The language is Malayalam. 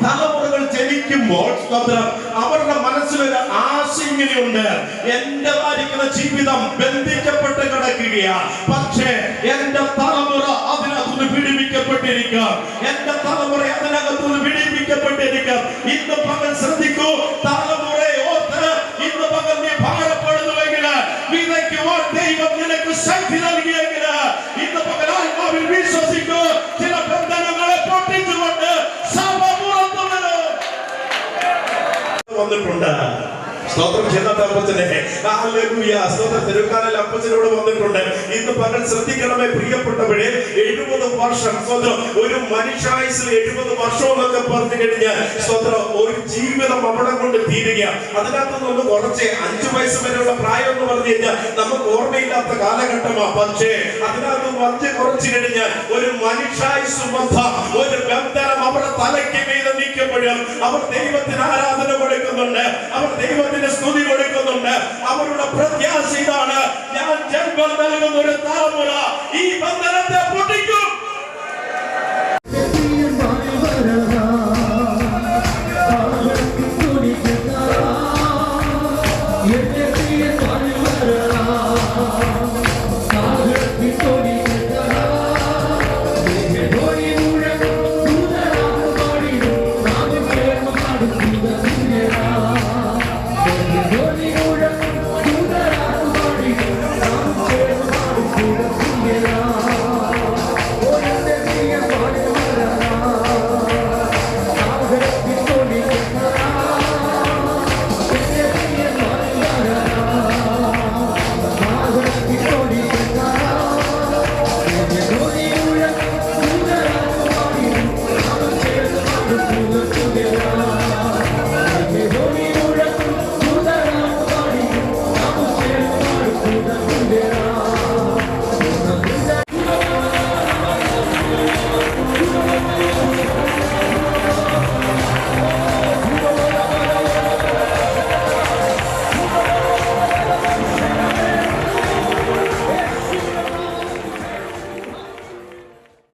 തലമുറകൾ ജനിക്കുമ്പോൾ അവരുടെ മനസ്സിലൊരു ആശ ഇങ്ങനെയുണ്ട്, എന്റേതായിരിക്കുന്ന ജീവിതം ബന്ധിക്കപ്പെട്ട് കിടക്കുകയാണ്, പക്ഷേ എന്റെ തലമുറ അതിനകത്തുനിന്ന് വിടുവിക്കപ്പെട്ടിരിക്കാം, എന്റെ തലമുറ അതിനകത്തുനിന്ന് വിടുവിക്കപ്പെട്ടിരിക്കാം. ഇന്ന് പകൽ ശ്രദ്ധിക്കൂ, തലമുറയെ ഓർത്ത് ഇന്ന് പകൽ നീ ഭാരപ്പെടുന്നുവെങ്കിൽ, വിതയ്ക്കുവാൻ ദൈവം നിനക്ക് ശക്തി നൽകിയെങ്കിൽ, ഇന്ന് പകൽ ആത്മാവിൽ വിശ്വസിക്കൂ, ചില ബന്ധനങ്ങളെ പൊട്ടിച്ചുകൊണ്ട് സഭ വന്നിട്ടുണ്ട്. സ്തോത്രം ചെയ്യുന്ന അപ്പച്ചനെ, ഹല്ലേലൂയ, സ്തോത്രം തിരുക്കാലിൽ അപ്പച്ചനോട് വന്നിട്ടുണ്ട്. ഇന്ന് പകൽ ശ്രദ്ധിക്കണമേ പ്രിയപ്പെട്ടവരെ, 70 വർഷം സ്തോത്രം, ഒരു മനുഷ്യായുസ്സിൽ 70 വർഷം എന്നൊക്കെ പറഞ്ഞു കഴിഞ്ഞാൽ സ്തോത്രം ഒരു ജീവിതം അവിടെ കൊണ്ട് തീരുക. അതിനകത്തുനിന്ന് കുറച്ച് 5 വയസ്സ് വരെയുള്ള പ്രായം എന്ന് പറഞ്ഞു കഴിഞ്ഞാൽ നമുക്ക് ഓർമ്മയില്ലാത്ത കാലഘട്ടമാണ്. പക്ഷേ അതിനകത്ത് വച്ച് കുറച്ചു കഴിഞ്ഞാൽ ഒരു മനുഷ്യായുസ് ബന്ധം, ഒരു ബന്ധനം അവരുടെ തലയ്ക്ക് മീതെ നീക്കപ്പെടും. അവർ ദൈവത്തിന് ആരാധന കൊടുക്കുന്നുണ്ട്, അവർ ദൈവത്തിന് സ്തുതി കൊടുക്കുന്നുണ്ട്. അവരുടെ പ്രത്യാശ ഇതാണ്, ഞാൻ ജന്മം നൽകുന്ന ഒരു തലമുറ ഈ ബന്ധന